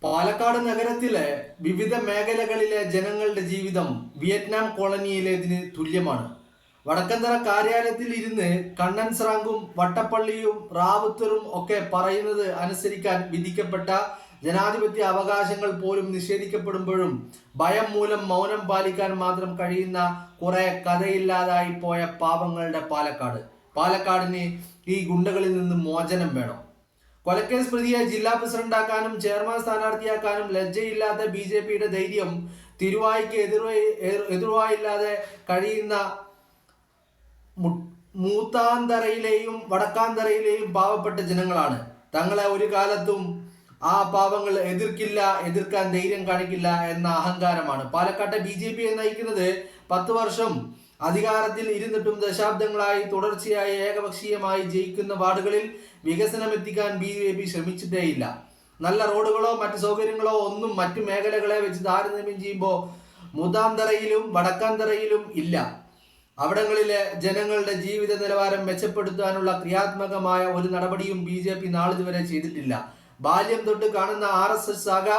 പാലക്കാട് നഗരത്തിലെ വിവിധ മേഖലകളിലെ ജനങ്ങളുടെ ജീവിതം വിയറ്റ്നാം കോളനിയിലേതിന് തുല്യമാണ്. വടക്കന്തറ കാര്യാലയത്തിൽ ഇരുന്ന് കണ്ണൻ സ്രാങ്കും വട്ടപ്പള്ളിയും റാവുത്തറും ഒക്കെ പറയുന്നത് അനുസരിക്കാൻ വിധിക്കപ്പെട്ട ജനാധിപത്യ അവകാശങ്ങൾ പോലും നിഷേധിക്കപ്പെടുമ്പോഴും ഭയം മൂലം മൗനം പാലിക്കാൻ മാത്രം കഴിയുന്ന കുറെ കഥയില്ലാതായി പോയ പാവങ്ങളുടെ പാലക്കാടിന് ഈ ഗുണ്ടകളിൽ നിന്ന് മോചനം വേണം. കൊലക്കേസ് പ്രതിയെ ജില്ലാ പ്രസിഡന്റാക്കാനും ചെയർമാൻ സ്ഥാനാർത്ഥിയാക്കാനും ലജ്ജയില്ലാത്ത BJPയുടെ ധൈര്യം തിരുവായിക്ക് എതിർവായില്ലാതെ കഴിയുന്ന മൂത്താന്തറയിലെയും വടക്കാന്തറയിലെയും പാവപ്പെട്ട ജനങ്ങളാണ്. തങ്ങളെ ഒരു കാലത്തും ആ പാവങ്ങൾ എതിർക്കാൻ ധൈര്യം കാണിക്കില്ല എന്ന അഹങ്കാരമാണ്. പാലക്കാട്ടെ BJPയെ നയിക്കുന്നത് 10 വർഷം അധികാരത്തിൽ ഇരുന്നിട്ടും ദശാബ്ദങ്ങളായി തുടർച്ചയായി ഏകപക്ഷീയമായി ജയിക്കുന്ന വാർഡുകളിൽ വികസനം എത്തിക്കാൻ BJP ശ്രമിച്ചിട്ടേയില്ല. നല്ല റോഡുകളോ മറ്റു സൗകര്യങ്ങളോ ഒന്നും മറ്റു മേഖലകളെ വെച്ച് താരതമ്യം ചെയ്യുമ്പോൾ മൂതാന്തറയിലും വടക്കാന്തറയിലും ഇല്ല. അവിടങ്ങളിലെ ജനങ്ങളുടെ ജീവിത നിലവാരം മെച്ചപ്പെടുത്താനുള്ള ക്രിയാത്മകമായ ഒരു നടപടിയും BJP നാളിതുവരെ ചെയ്തിട്ടില്ല. ബാല്യം തൊട്ട് കാണുന്ന RSS ശാഖ,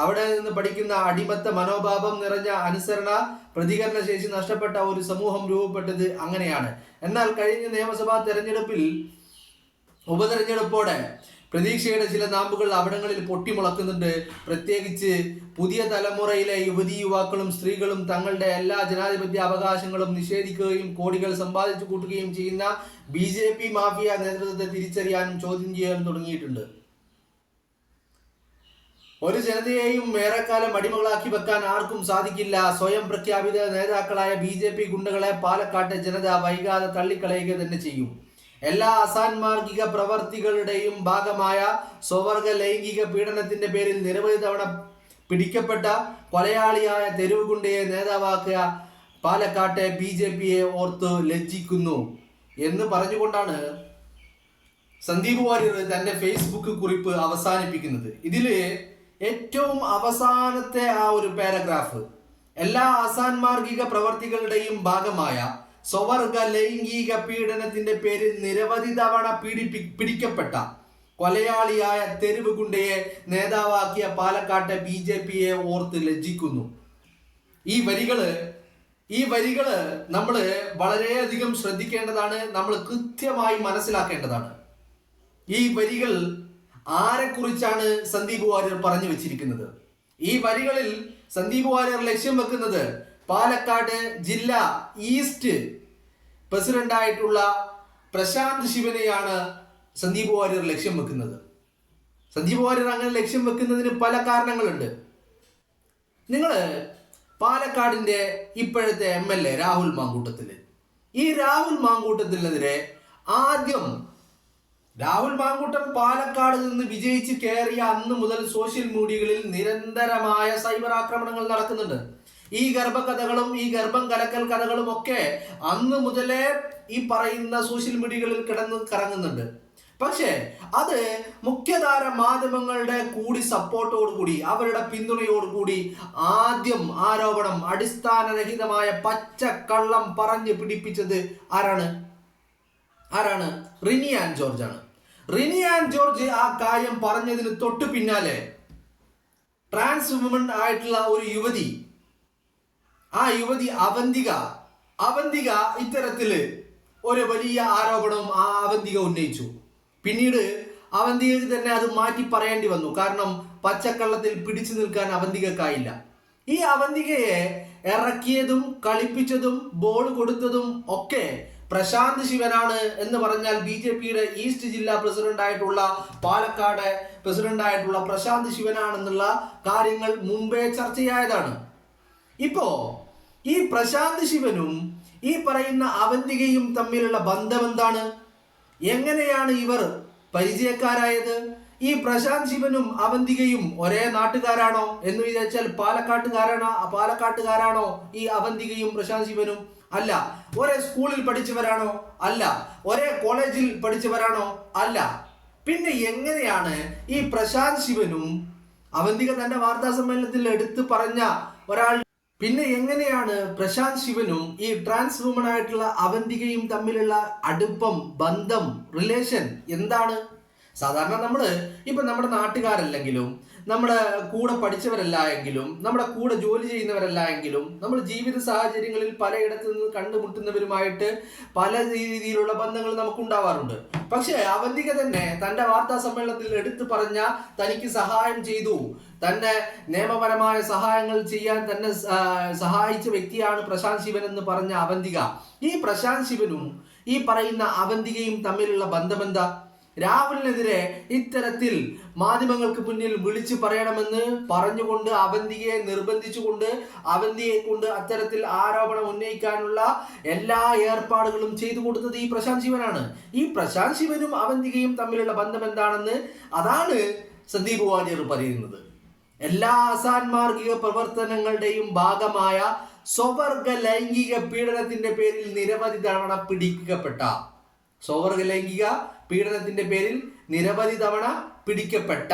അവിടെ നിന്ന് പഠിക്കുന്ന അടിമത്ത മനോഭാവം നിറഞ്ഞ അനുസരണ പ്രതികരണ ശേഷി നഷ്ടപ്പെട്ട ഒരു സമൂഹം രൂപപ്പെട്ടത് അങ്ങനെയാണ്. എന്നാൽ കഴിഞ്ഞ നിയമസഭാ ഉപതെരഞ്ഞെടുപ്പോടെ പ്രതീക്ഷയുടെ ചില നാമ്പുകൾ അവിടങ്ങളിൽ പൊട്ടിമുളക്കുന്നുണ്ട്. പ്രത്യേകിച്ച് പുതിയ തലമുറയിലെ യുവാക്കളും സ്ത്രീകളും തങ്ങളുടെ എല്ലാ ജനാധിപത്യ അവകാശങ്ങളും നിഷേധിക്കുകയും കോടികൾ സമ്പാദിച്ചു കൂട്ടുകയും ചെയ്യുന്ന BJP മാഫിയ നേതൃത്വത്തെ തിരിച്ചറിയാനും ചോദ്യം ചെയ്യാനും തുടങ്ങിയിട്ടുണ്ട്. ഒരു ജനതയെയും ഏറെക്കാലം അടിമകളാക്കി വെക്കാൻ ആർക്കും സാധിക്കില്ല. സ്വയം പ്രഖ്യാപിത നേതാക്കളായ BJP ഗുണ്ടകളെ പാലക്കാട്ടെ ജനത വൈകാതെ തള്ളിക്കളയുക തന്നെ ചെയ്യും. എല്ലാ അസാൻമാർഗിക പ്രവർത്തികളുടെയും ഭാഗമായ സ്വവർഗ ലൈംഗിക പീഡനത്തിന്റെ പേരിൽ നിരവധി തവണ പിടിക്കപ്പെട്ട കൊലയാളിയായ തെരുവ് ഗുണ്ടയെ നേതാവാക്കിയ പാലക്കാട്ടെ BJPയെ ഓർത്ത് ലജ്ജിക്കുന്നു എന്ന് പറഞ്ഞുകൊണ്ടാണ് സന്ദീപ് വാര്യർ തന്റെ ഫേസ്ബുക്ക് കുറിപ്പ് അവസാനിപ്പിക്കുന്നത്. ഇതില് ഏറ്റവും അവസാനത്തെ ആ ഒരു പാരഗ്രാഫ്, എല്ലാ അസാൻമാർഗിക പ്രവർത്തികളുടെയും ഭാഗമായ സ്വവർഗ ലൈംഗിക പീഡനത്തിന്റെ പേരിൽ നിരവധി തവണ പിടിക്കപ്പെട്ട കൊലയാളിയായ തെരുവ് ഗുണ്ടയെ നേതാവാക്കിയ പാലക്കാട്ടെ BJPയെ ഓർത്ത് ലജ്ജിക്കുന്നു. ഈ വരികള് നമ്മൾ വളരെയധികം ശ്രദ്ധിക്കേണ്ടതാണ്, നമ്മൾ കൃത്യമായി മനസ്സിലാക്കേണ്ടതാണ്. ഈ വരികൾ ആരെക്കുറിച്ചാണ് സന്ദീപ് വാര്യർ പറഞ്ഞു വെച്ചിരിക്കുന്നത്? ഈ വരികളിൽ സന്ദീപ് വാര്യർ ലക്ഷ്യം വെക്കുന്നത് പാലക്കാട് ജില്ലാ ഈസ്റ്റ് പ്രസിഡന്റായിട്ടുള്ള പ്രശാന്ത് ശിവനെയാണ് സന്ദീപ് വാര്യർ ലക്ഷ്യം വെക്കുന്നത്. സന്ദീപ് വാര്യർ അങ്ങനെ ലക്ഷ്യം വെക്കുന്നതിന് പല കാരണങ്ങളുണ്ട്. നിങ്ങൾ പാലക്കാടിന്റെ ഇപ്പോഴത്തെ MLA രാഹുൽ മാങ്കൂട്ടത്തിനെതിരെ ആദ്യം രാഹുൽ മാങ്കൂട്ടം പാലക്കാട് നിന്ന് വിജയിച്ച് കയറിയ അന്ന് മുതൽ സോഷ്യൽ മീഡിയകളിൽ നിരന്തരമായ സൈബർ ആക്രമണങ്ങൾ നടക്കുന്നുണ്ട്. ഈ ഗർഭകഥകളും ഈ ഗർഭം കലക്കൽ കഥകളും ഒക്കെ അന്ന് മുതലേ ഈ പറയുന്ന സോഷ്യൽ മീഡിയകളിൽ കിടന്ന് കറങ്ങുന്നുണ്ട്. പക്ഷേ അത് മുഖ്യധാര മാധ്യമങ്ങളുടെ കൂടി സപ്പോർട്ടോടുകൂടി, അവരുടെ പിന്തുണയോടുകൂടി ആദ്യം ആരോപണം അടിസ്ഥാനരഹിതമായ പച്ചക്കള്ളം പറഞ്ഞു പിടിപ്പിച്ചത് ആരാണ്? റിനി ആൻഡ് ജോർജ് ആണ്. റിനി ആൻഡ് ജോർജ് ആ കാര്യം പറഞ്ഞതിന് തൊട്ടു പിന്നാലെ ട്രാൻസ് വുമൺ ആയിട്ടുള്ള ഒരു യുവതി, ആ യുവതി അവന്തിക ഇത്തരത്തില് ഒരു വലിയ ആരോപണം അവന്തിക ഉന്നയിച്ചു. പിന്നീട് അവന്തികക്ക് തന്നെ അത് മാറ്റി പറയേണ്ടി വന്നു. കാരണം പച്ചക്കള്ളത്തിൽ പിടിച്ചു നിൽക്കാൻ അവന്തികക്കായില്ല. ഈ അവന്തികയെ ഇറക്കിയതും കളിപ്പിച്ചതും ബോൾ കൊടുത്തതും ഒക്കെ പ്രശാന്ത് ശിവനാണ് എന്ന് പറഞ്ഞാൽ BJPയുടെ ഈസ്റ്റ് ജില്ലാ പ്രസിഡന്റായിട്ടുള്ള പാലക്കാട് പ്രസിഡന്റായിട്ടുള്ള പ്രശാന്ത് ശിവനാണെന്നുള്ള കാര്യങ്ങൾ മുമ്പേ ചർച്ചയായതാണ്. ഇപ്പോ ഈ പ്രശാന്ത് ശിവനും ഈ പറയുന്ന അവന്തികയും തമ്മിലുള്ള ബന്ധം എന്താണ്? എങ്ങനെയാണ് ഇവർ പരിചയക്കാരായത്? ഈ പ്രശാന്ത് ശിവനും അവന്തികയും ഒരേ നാട്ടുകാരാണോ എന്ന് വിചാരിച്ചാൽ പാലക്കാട്ടുകാരാണോ ഈ അവന്തികയും പ്രശാന്ത് ശിവനും? അല്ല. ഒരേ സ്കൂളിൽ പഠിച്ചവരാണോ? അല്ല. ഒരേ കോളേജിൽ പഠിച്ചവരാണോ? അല്ല. പിന്നെ എങ്ങനെയാണ് ഈ പ്രശാന്ത് ശിവനും, അവന്തിക തന്റെ വാർത്താ സമ്മേളനത്തിൽ എടുത്തു പറഞ്ഞ ഒരാൾ, പിന്നെ എങ്ങനെയാണ് പ്രശാന്ത് ശിവനും ഈ ട്രാൻസ് വുമൺ ആയിട്ടുള്ള അവന്തികയും തമ്മിലുള്ള അടുപ്പം, ബന്ധം, റിലേഷൻ എന്താണ്? സാധാരണ നമ്മുടെ നാട്ടുകാരല്ലെങ്കിലും നമ്മുടെ കൂടെ പഠിച്ചവരല്ല എങ്കിലും, നമ്മുടെ കൂടെ ജോലി ചെയ്യുന്നവരല്ല എങ്കിലും, നമ്മൾ ജീവിത സാഹചര്യങ്ങളിൽ പലയിടത്തു നിന്ന് കണ്ടുമുട്ടുന്നവരുമായിട്ട് പല രീതിയിലുള്ള ബന്ധങ്ങൾ നമുക്കുണ്ടാവാറുണ്ട്. പക്ഷേ അവന്തിക തന്നെ തന്റെ വാർത്താ സമ്മേളനത്തിൽ എടുത്തു പറഞ്ഞ തനിക്ക് സഹായം ചെയ്തു, തന്നെ നിയമപരമായ സഹായങ്ങൾ ചെയ്യാൻ തന്നെ സഹായിച്ച വ്യക്തിയാണ് പ്രശാന്ത് ശിവൻ എന്ന് പറഞ്ഞ അവന്തിക, ഈ പ്രശാന്ത് ശിവനും ഈ പറയുന്ന അവന്തികയും തമ്മിലുള്ള ബന്ധമെന്താ? രാഹുലിനെതിരെ ഇത്തരത്തിൽ മാധ്യമങ്ങൾക്ക് മുന്നിൽ വിളിച്ചു പറയണമെന്ന് പറഞ്ഞുകൊണ്ട് അവന്തികയെ നിർബന്ധിച്ചുകൊണ്ട് അവന്തികയെ കൊണ്ട് അത്തരത്തിൽ ആരോപണം ഉന്നയിക്കാനുള്ള എല്ലാ ഏർപ്പാടുകളും ചെയ്തു കൊടുത്തത് ഈ പ്രശാന്ത് ശിവനാണ്. ഈ പ്രശാന്ത് ശിവനും അവന്തികയും തമ്മിലുള്ള ബന്ധം എന്താണെന്ന് അതാണ് സന്ദീപ് വാര്യർ പറയുന്നത്. എല്ലാ അസാൻമാർഗിക പ്രവർത്തനങ്ങളുടെയും ഭാഗമായ സ്വവർഗ ലൈംഗിക പീഡനത്തിന്റെ പേരിൽ നിരവധി തവണ പിടിക്കപ്പെട്ട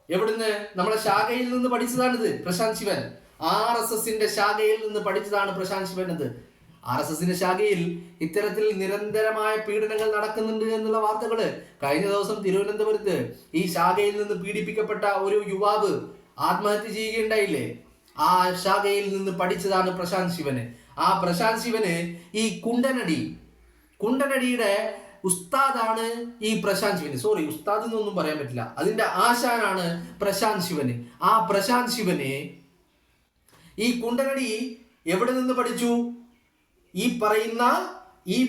എവിടുന്ന്? നമ്മളെ ശാഖയിൽ നിന്ന് പഠിച്ചതാണിത് പ്രശാന്ത് ശിവൻ. RSSന്റെ ശാഖയിൽ നിന്ന് പഠിച്ചതാണ് പ്രശാന്ത് ശിവൻ. RSSന്റെ ശാഖയിൽ ഇത്തരത്തിൽ നിരന്തരമായ പീഡനങ്ങൾ നടക്കുന്നുണ്ട് എന്നുള്ള വാർത്തകള് കഴിഞ്ഞ ദിവസം തിരുവനന്തപുരത്ത് ഈ ശാഖയിൽ നിന്ന് പീഡിപ്പിക്കപ്പെട്ട ഒരു യുവാവ് ആത്മഹത്യ ചെയ്യുകയുണ്ടായില്ലേ? ആ ശാഖയിൽ നിന്ന് പഠിച്ചതാണ് പ്രശാന്ത് ശിവന്. ആ പ്രശാന്ത് ശിവന് ഈ കുണ്ടനടിയുടെ ഉസ്താദാണ് ഈ പ്രശാന്ത് ശിവന്. സോറി, ഉസ്താദ് എന്നൊന്നും പറയാൻ പറ്റില്ല, അതിന്റെ ആശാനാണ് പ്രശാന്ത് ശിവന്. ആ പ്രശാന്ത് ശിവന് ഈ കുണ്ടനടി എവിടെ നിന്ന് പഠിച്ചു? ഈ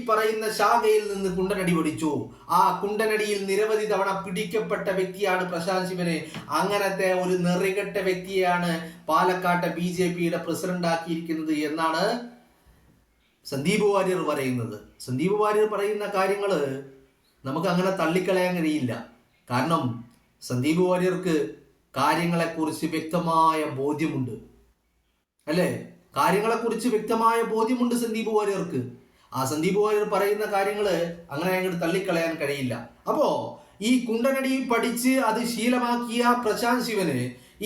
പറയുന്ന ശാഖയിൽ നിന്ന് കുണ്ടനടി പഠിച്ചു. ആ കുണ്ടനടിയിൽ നിരവധി തവണ പിടിക്കപ്പെട്ട വ്യക്തിയാണ് പ്രശാന്ത് ശിവന്. അങ്ങനത്തെ ഒരു നെറികെട്ട വ്യക്തിയാണ് പാലക്കാട്ടെ BJPയുടെ പ്രസിഡന്റ് ആക്കിയിരിക്കുന്നത് എന്നാണ് സന്ദീപ് വാര്യർ പറയുന്നത്. സന്ദീപ് വാര്യർ പറയുന്ന കാര്യങ്ങൾ നമുക്ക് അങ്ങനെ തള്ളിക്കളയാൻ കഴിയില്ല. കാരണം സന്ദീപ് വാര്യർക്ക് കാര്യങ്ങളെക്കുറിച്ച് വ്യക്തമായ ബോധ്യമുണ്ട്, അല്ലേ? കാര്യങ്ങളെക്കുറിച്ച് വ്യക്തമായ ബോധ്യമുണ്ട് സന്ദീപ് വാര്യർക്ക്. ആ സന്ദീപ് വാര്യർ പറയുന്ന കാര്യങ്ങൾ അങ്ങനെ അങ്ങോട്ട് തള്ളിക്കളയാൻ കഴിയില്ല. അപ്പോ ഈ കുണ്ടനടി പഠിച്ച് അത് ശീലമാക്കിയ പ്രശാന്ത് ശിവന്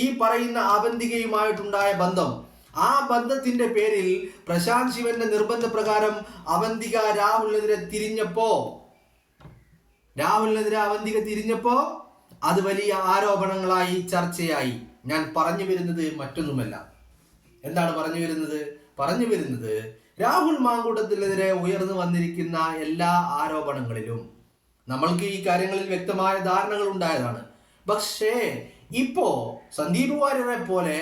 ഈ പറയുന്ന അവന്തികയുമായിട്ടുണ്ടായ ബന്ധം, ആ ബന്ധത്തിന്റെ പേരിൽ പ്രശാന്ത് ശിവന്റെ നിർബന്ധപ്രകാരം അവന്തിക രാഹുലിനെതിരെ തിരിഞ്ഞപ്പോ അത് വലിയ ആരോപണങ്ങളായി ചർച്ചയായി. ഞാൻ പറഞ്ഞു വരുന്നത് മറ്റൊന്നുമല്ല. എന്താണ് പറഞ്ഞു വരുന്നത്? രാഹുൽ മാങ്കൂട്ടത്തിനെതിരെ ഉയർന്നു വന്നിരിക്കുന്ന എല്ലാ ആരോപണങ്ങളിലും നമ്മൾക്ക് ഈ കാര്യങ്ങളിൽ വ്യക്തമായ ധാരണകൾ ഉണ്ടായതാണ്. പക്ഷേ ഇപ്പോ സന്ദീപ് വാര്യരെ പോലെ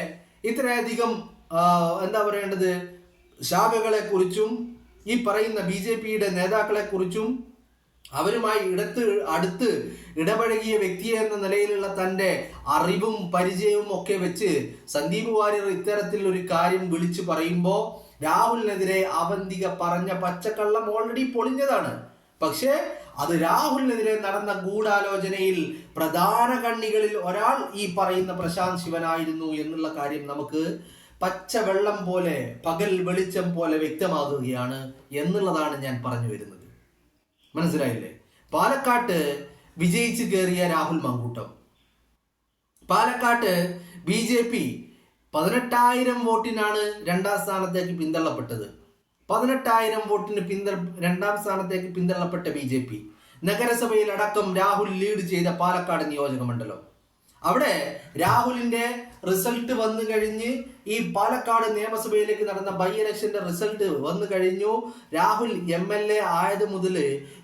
ഇത്രയധികം ശാഖകളെ കുറിച്ചും ഈ പറയുന്ന BJPയുടെ നേതാക്കളെ കുറിച്ചും അവരുമായി അടുത്ത് ഇടപഴകിയ വ്യക്തി എന്ന നിലയിലുള്ള തൻ്റെ അറിവും പരിചയവും ഒക്കെ വെച്ച് സന്ദീപ് വാര്യർ ഇത്തരത്തിൽ ഒരു കാര്യം വിളിച്ചു പറയുമ്പോൾ രാഹുലിനെതിരെ അവന്തിക പറഞ്ഞ പച്ചക്കള്ളം ഓൾറെഡി പൊളിഞ്ഞതാണ്. പക്ഷേ അത് രാഹുലിനെതിരെ നടന്ന ഗൂഢാലോചനയിൽ പ്രധാന കണ്ണികളിൽ ഒരാൾ ഈ പറയുന്ന പ്രശാന്ത് ശിവനായിരുന്നു എന്നുള്ള കാര്യം നമുക്ക് പച്ചവെള്ളം പോലെ, പകൽ വെളിച്ചം പോലെ വ്യക്തമാകുകയാണ് എന്നുള്ളതാണ് ഞാൻ പറഞ്ഞു വരുന്നത്. മനസ്സിലായില്ലേ? പാലക്കാട്ട് വിജയിച്ചു കയറിയ രാഹുൽ മാങ്കൂട്ടം, പാലക്കാട്ട് BJP 18,000 വോട്ടിനാണ് രണ്ടാം സ്ഥാനത്തേക്ക് പിന്തള്ളപ്പെട്ടത്. 18,000 വോട്ടിന് രണ്ടാം സ്ഥാനത്തേക്ക് പിന്തള്ളപ്പെട്ട BJP നഗരസഭയിൽ അടക്കം രാഹുൽ ലീഡ് ചെയ്ത പാലക്കാട് നിയോജക മണ്ഡലം, അവിടെ രാഹുലിന്റെ റിസൾട്ട് വന്നു കഴിഞ്ഞ് ഈ പാലക്കാട് നിയമസഭയിലേക്ക് നടന്ന ബൈ ഇലക്ഷന്റെ റിസൾട്ട് വന്നു കഴിഞ്ഞു. രാഹുൽ MLA ആയത് മുതൽ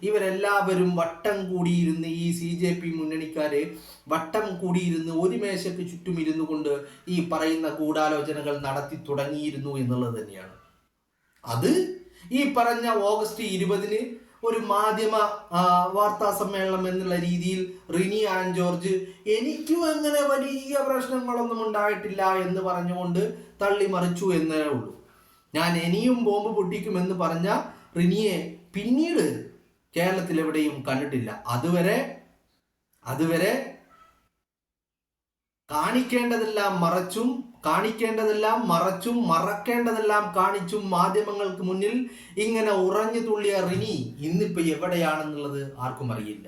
ഇവരെല്ലാവരും വട്ടം കൂടിയിരുന്ന്, ഈ CJP മുന്നണിക്കാര് വട്ടം കൂടിയിരുന്ന് ഒരു മേശയ്ക്ക് ചുറ്റും ഇരുന്നു കൊണ്ട് ഈ പറയുന്ന ഗൂഢാലോചനകൾ നടത്തി തുടങ്ങിയിരുന്നു എന്നുള്ളത് തന്നെയാണ്. അത് ഈ പറഞ്ഞ ഓഗസ്റ്റ് 20-ന് ഒരു മാധ്യമ വാർത്താ സമ്മേളനം എന്നുള്ള രീതിയിൽ റിനി ആൻ ജോർജ് എനിക്കും അങ്ങനെ വലിയ പ്രശ്നങ്ങളൊന്നും ഉണ്ടായിട്ടില്ല എന്ന് പറഞ്ഞുകൊണ്ട് തള്ളിമറിച്ചു എന്നേ ഉള്ളൂ. ഞാൻ ഇനിയും ബോംബ് പൊട്ടിക്കുമെന്ന് പറഞ്ഞ റിനിയെ പിന്നീട് കേരളത്തിൽ എവിടെയും കണ്ടിട്ടില്ല. അതുവരെ കാണിക്കേണ്ടതെല്ലാം മറച്ചും മറക്കേണ്ടതെല്ലാം കാണിച്ചും മാധ്യമങ്ങൾക്ക് മുന്നിൽ ഇങ്ങനെ ഉറഞ്ഞു തുള്ളിയ റിനി ഇന്നിപ്പോ എവിടെയാണെന്നുള്ളത് ആർക്കും അറിയില്ല.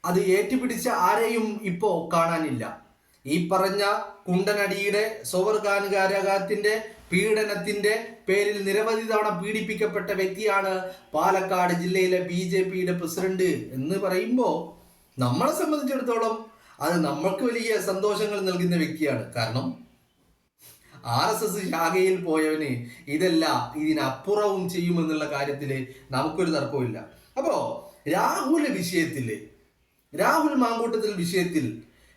അത് ഏറ്റുപിടിച്ച ആരെയും ഇപ്പോ കാണാനില്ല. ഈ പറഞ്ഞ കുണ്ടനടിയുടെ സ്വവർഗാനുകാരകത്തിന്റെ പീഡനത്തിന്റെ പേരിൽ നിരവധി തവണ പീഡിപ്പിക്കപ്പെട്ട വ്യക്തിയാണ് പാലക്കാട് ജില്ലയിലെ BJPയുടെ പ്രസിഡന്റ് എന്ന് പറയുമ്പോൾ നമ്മളെ സംബന്ധിച്ചിടത്തോളം അത് നമ്മൾക്ക് വലിയ സന്തോഷങ്ങൾ നൽകുന്ന വ്യക്തിയാണ്. കാരണം RSS ശാഖയിൽ പോയവന് ഇതല്ല ഇതിനപ്പുറവും ചെയ്യുമെന്നുള്ള കാര്യത്തിൽ നമുക്കൊരു തർക്കമില്ല. അപ്പോ രാഹുൽ മാങ്കൂട്ടത്തിൽ വിഷയത്തിൽ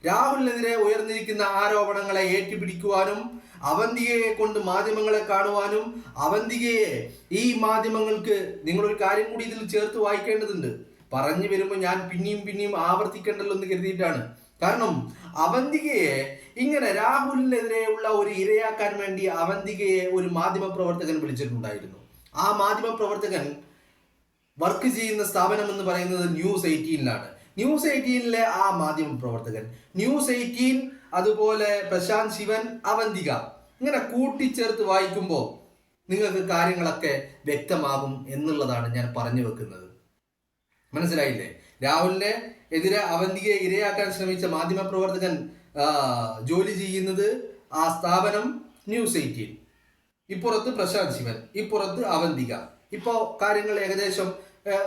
രാഹുലിനെതിരെ ഉയർന്നിരിക്കുന്ന ആരോപണങ്ങളെ ഏറ്റുപിടിക്കുവാനും അവന്തികയെ കൊണ്ട് മാധ്യമങ്ങളെ കാണുവാനും അവന്തികയെ ഈ മാധ്യമങ്ങൾക്ക് നിങ്ങളൊരു കാര്യം കൂടി ഇതിൽ ചേർത്ത് വായിക്കേണ്ടതുണ്ട്. പറഞ്ഞു വരുമ്പോൾ ഞാൻ പിന്നെയും ആവർത്തിക്കേണ്ടല്ലോ എന്ന് കരുതിയിട്ടാണ്. കാരണം അവന്തികയെ ഇങ്ങനെ രാഹുലിനെതിരെയുള്ള ഒരു ഇരയാക്കാൻ വേണ്ടി അവന്തികയെ ഒരു മാധ്യമ പ്രവർത്തകൻ വിളിച്ചിട്ടുണ്ടായിരുന്നു. ആ മാധ്യമ പ്രവർത്തകൻ വർക്ക് ചെയ്യുന്ന സ്ഥാപനം എന്ന് പറയുന്നത് ന്യൂസ് 18-ലാണ്. ന്യൂസ് 18-ലെ ആ മാധ്യമ പ്രവർത്തകൻ, ന്യൂസ് 18, അതുപോലെ പ്രശാന്ത് ശിവൻ, അവന്തിക ഇങ്ങനെ കൂട്ടിച്ചേർത്ത് വായിക്കുമ്പോൾ നിങ്ങൾക്ക് കാര്യങ്ങളൊക്കെ വ്യക്തമാകും എന്നുള്ളതാണ് ഞാൻ പറഞ്ഞു വെക്കുന്നത്. മനസ്സിലായില്ലേ? രാഹുലിനെ എതിരെ അവന്തികയെ ഇരയാക്കാൻ ശ്രമിച്ച മാധ്യമ പ്രവർത്തകൻ ജോലി ചെയ്യുന്നത് ആ സ്ഥാപനം ന്യൂസ് 18, ഇപ്പുറത്ത് പ്രശാന്ത് ശിവൻ, ഇപ്പുറത്ത് അവന്തിക. ഇപ്പോൾ കാര്യങ്ങൾ ഏകദേശം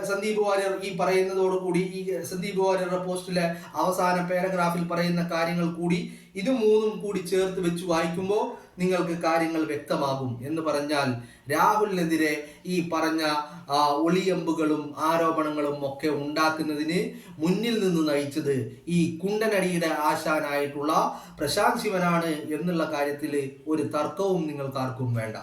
സന്ദീപ് വാര്യർ ഈ പറയുന്നതോടുകൂടി ഈ സന്ദീപ് വാര്യരുടെ പോസ്റ്റിലെ അവസാന പാരഗ്രാഫിൽ പറയുന്ന കാര്യങ്ങൾ കൂടി ഇത് മൂന്നും കൂടി ചേർത്ത് വെച്ച് വായിക്കുമ്പോൾ നിങ്ങൾക്ക് കാര്യങ്ങൾ വ്യക്തമാകും. എന്ന് പറഞ്ഞാൽ രാഹുലിനെതിരെ ഈ പറഞ്ഞ ഒളിയമ്പുകളും ആരോപണങ്ങളും ഒക്കെ ഉണ്ടാക്കുന്നതിന് മുന്നിൽ നിന്ന് നയിച്ചത് ഈ കുണ്ടനടിയുടെ ആശാനായിട്ടുള്ള പ്രശാന്ത് ശിവനാണ് എന്നുള്ള കാര്യത്തിൽ ഒരു തർക്കവും നിങ്ങൾക്കാർക്കും വേണ്ട.